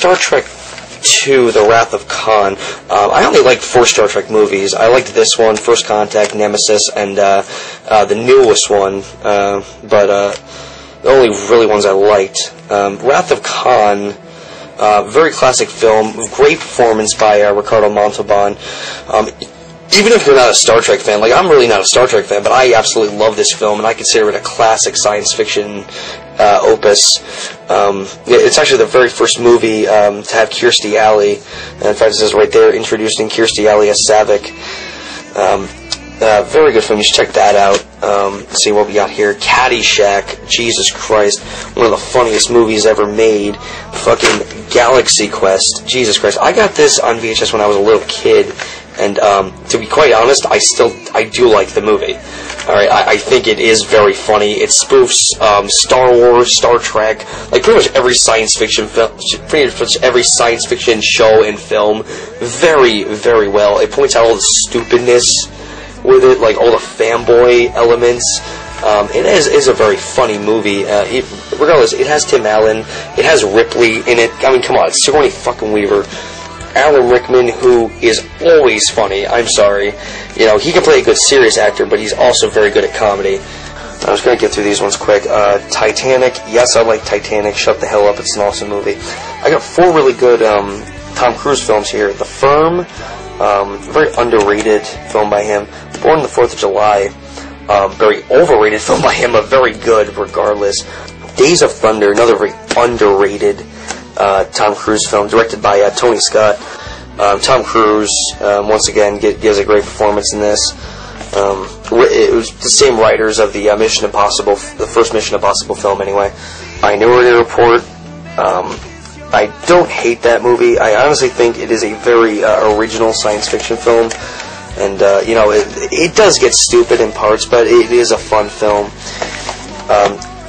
Star Trek II, The Wrath of Khan. I only liked 4 Star Trek movies. I liked this one, First Contact, Nemesis, and the newest one, but the only really ones I liked. Wrath of Khan, very classic film, great performance by Ricardo Montalban. Even if you're not a Star Trek fan, like I'm really not a Star Trek fan, but I absolutely love this film, and I consider it a classic science fiction opus. It's actually the very first movie to have Kirstie Alley. And in fact, it says right there, introducing Kirstie Alley as Saavik. Very good film. You should check that out. Let's see what we got here. Caddyshack. Jesus Christ. One of the funniest movies ever made. Fucking Galaxy Quest. Jesus Christ. I got this on VHS when I was a little kid. And to be quite honest, I do like the movie. Alright, I think it is very funny. It spoofs Star Wars, Star Trek, like pretty much every science fiction film, pretty much every science fiction show and film, very, very well. It points out all the stupidness with it, like all the fanboy elements. It is a very funny movie. Regardless, it has Tim Allen, it has Ripley in it. I mean, come on, it's Sigourney fucking Weaver. Alan Rickman, who is always funny. I'm sorry. You know, he can play a good serious actor, but he's also very good at comedy. I was going to get through these ones quick. Titanic. Yes, I like Titanic. Shut the hell up. It's an awesome movie. I got 4 really good Tom Cruise films here. The Firm, very underrated film by him. Born on the 4th of July, very overrated film by him, but very good regardless. Days of Thunder, another very underrated Tom Cruise film, directed by Tony Scott. Tom Cruise, once again, gives a great performance in this. It was the same writers of the Mission Impossible, the first Mission Impossible film anyway. Minority Report. I don't hate that movie. I honestly think it is a very original science fiction film. And, you know, it does get stupid in parts, but it is a fun film.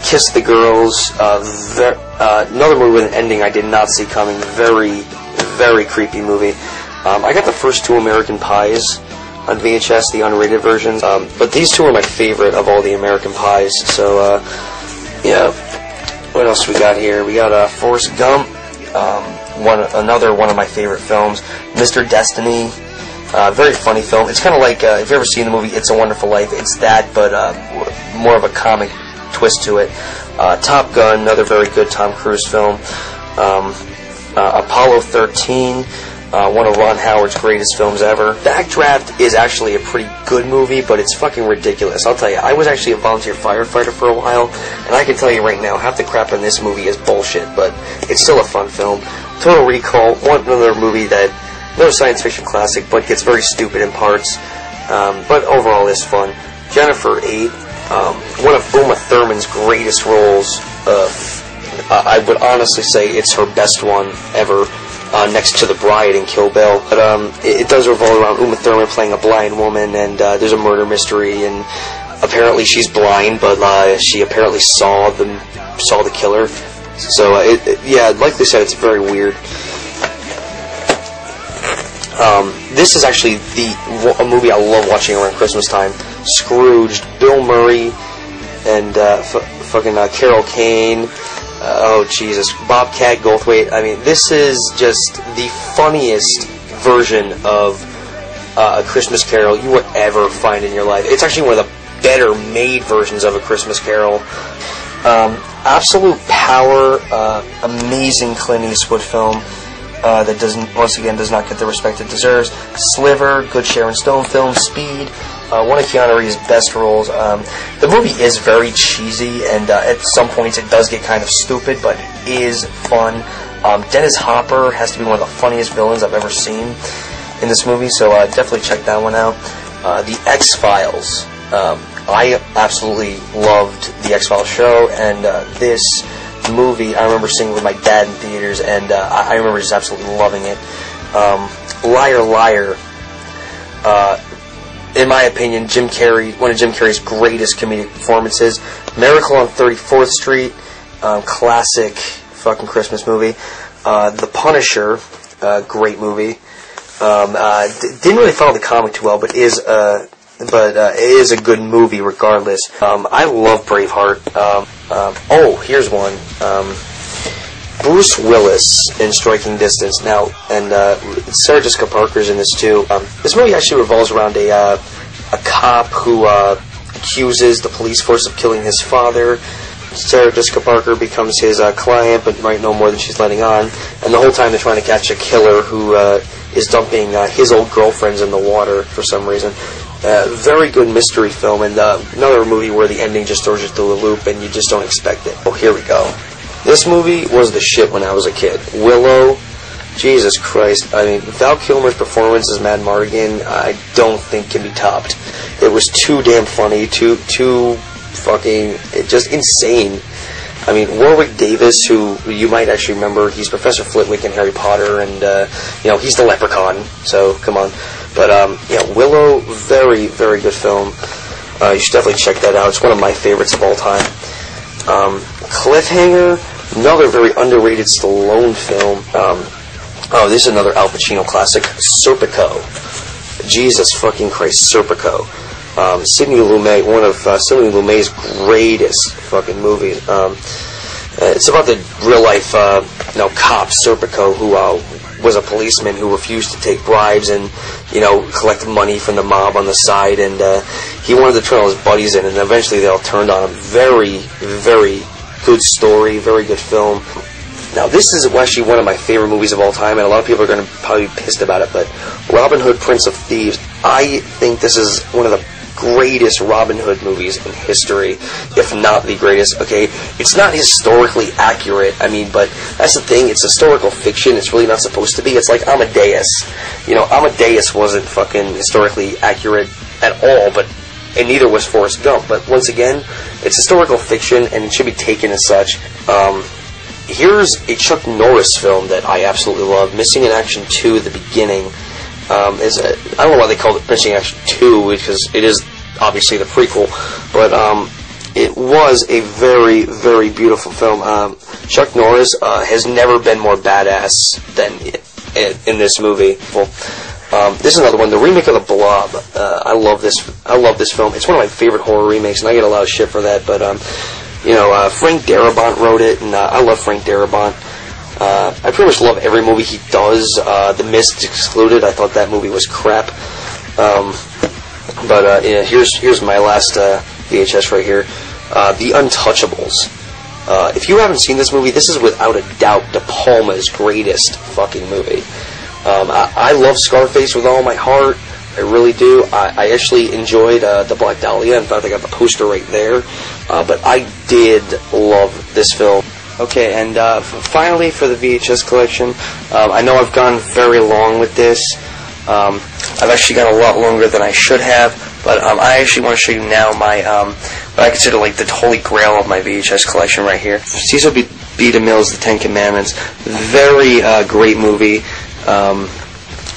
Kiss the Girls, another movie with an ending I did not see coming. Very, very creepy movie. I got the first 2 American Pies on VHS, the unrated versions, but these 2 are my favorite of all the American Pies. So, yeah. What else we got here? We got Forrest Gump, another one of my favorite films. Mr. Destiny, very funny film. It's kind of like, if you've ever seen the movie It's a Wonderful Life, it's that, but more of a comic twist to it. Top Gun, another very good Tom Cruise film. Apollo 13, one of Ron Howard's greatest films ever. Backdraft is actually a pretty good movie, but it's fucking ridiculous. I'll tell you, I was actually a volunteer firefighter for a while, and I can tell you right now, half the crap in this movie is bullshit, but it's still a fun film. Total Recall, another movie another science fiction classic, but gets very stupid in parts, but overall is fun. Jennifer 8, one of Uma Thurman's greatest roles. I would honestly say it's her best one ever, next to The Bride and Kill Bill. But it does revolve around Uma Thurman playing a blind woman, and there's a murder mystery, and apparently she's blind, but she apparently saw the killer. So yeah, like they said, it's very weird. This is actually a movie I love watching around Christmas time. Scrooged, Bill Murray, and fucking Carol Kane. Oh Jesus, Bobcat Goldthwait. I mean, this is just the funniest version of A Christmas Carol you would ever find in your life. It's actually one of the better made versions of A Christmas Carol. Absolute Power, amazing Clint Eastwood film. That once again does not get the respect it deserves. Sliver, good Sharon Stone film. Speed, one of Keanu Reeves' best roles. The movie is very cheesy, and at some points it does get kind of stupid, but it is fun. Dennis Hopper has to be one of the funniest villains I've ever seen in this movie, so definitely check that one out. The X-Files. I absolutely loved the X-Files show, and this movie I remember seeing with my dad in theaters, and I remember just absolutely loving it. Liar Liar, in my opinion, one of Jim Carrey's greatest comedic performances. Miracle on 34th Street, classic fucking Christmas movie. The Punisher, great movie. Didn't really follow the comic too well, but it is a good movie regardless. I love Braveheart. Oh, here's one. Bruce Willis in Striking Distance. Now, and Sarah Jessica Parker's in this too. This movie actually revolves around a cop who accuses the police force of killing his father. Sarah Jessica Parker becomes his client, but might know more than she's letting on. And the whole time they're trying to catch a killer who is dumping his old girlfriends in the water for some reason. Very good mystery film, and another movie where the ending just throws you through a loop and you just don't expect it. Oh, here we go. This movie was the shit when I was a kid. Willow, Jesus Christ. I mean, Val Kilmer's performance as Mad Mardigan, I don't think can be topped. It was too damn funny, too fucking, just insane. I mean, Warwick Davis, who you might actually remember, he's Professor Flitwick in Harry Potter, and, he's the Leprechaun, so, come on. But, Willow, very, very good film. You should definitely check that out. It's one of my favorites of all time. Cliffhanger, another very underrated Stallone film. This is another Al Pacino classic, Serpico. Jesus fucking Christ, Serpico. Sidney Lumet, one of Sidney Lumet's greatest fucking movies. It's about the real life, cop Serpico, who was a policeman who refused to take bribes and collect money from the mob on the side, and he wanted to turn all his buddies in, and eventually they all turned on him. Very, very good story, very good film. Now, this is actually one of my favorite movies of all time, and a lot of people are going to probably be pissed about it, but Robin Hood, Prince of Thieves, I think this is one of the greatest Robin Hood movies in history, if not the greatest. Okay, it's not historically accurate, but that's the thing, it's historical fiction, it's really not supposed to be. It's like Amadeus. Amadeus wasn't fucking historically accurate at all, and neither was Forrest Gump, but once again, it's historical fiction, and it should be taken as such. Here's a Chuck Norris film that I absolutely love, Missing in Action 2, the beginning. I don't know why they called it Missing in Action 2, because it is obviously the prequel, but it was a very, very beautiful film. Chuck Norris has never been more badass than in this movie. This is another one, the remake of The Blob. I love this film. It's one of my favorite horror remakes, and I get a lot of shit for that, but Frank Darabont wrote it, and I love Frank Darabont. I pretty much love every movie he does. The Mist excluded. I thought that movie was crap. Here's my last VHS right here. The Untouchables. If you haven't seen this movie, this is without a doubt De Palma's greatest fucking movie. I love Scarface with all my heart. I really do. I actually enjoyed the Black Dahlia. In fact, I got the poster right there. But I did love this film. Okay, and finally for the VHS collection, I know I've gone very long with this. I've actually gone a lot longer than I should have, but I actually want to show you now my what I consider like the holy grail of my VHS collection right here. Cecil B. DeMille's The Ten Commandments. Very great movie.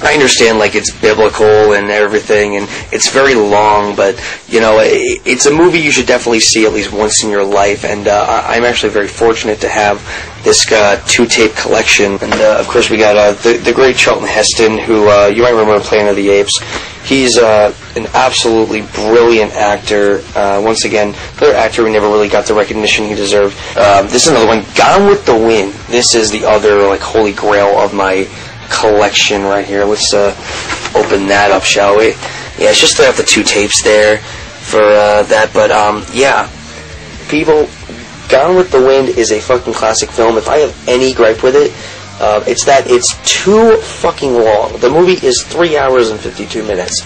I understand, like, it's biblical and everything, and it's very long, but, it's a movie you should definitely see at least once in your life, and I'm actually very fortunate to have this two-tape collection, and, of course, we got the great Charlton Heston, who you might remember in Planet of the Apes. He's an absolutely brilliant actor. Once again, another actor who never really got the recognition he deserved. This is another one, Gone with the Wind. This is the other, like, holy grail of my collection right here. Let's open that up, shall we? Yeah, it's just to have the two tapes there for that, but yeah, people, Gone with the Wind is a fucking classic film. If I have any gripe with it, it's that it's too fucking long. The movie is 3 hours and 52 minutes.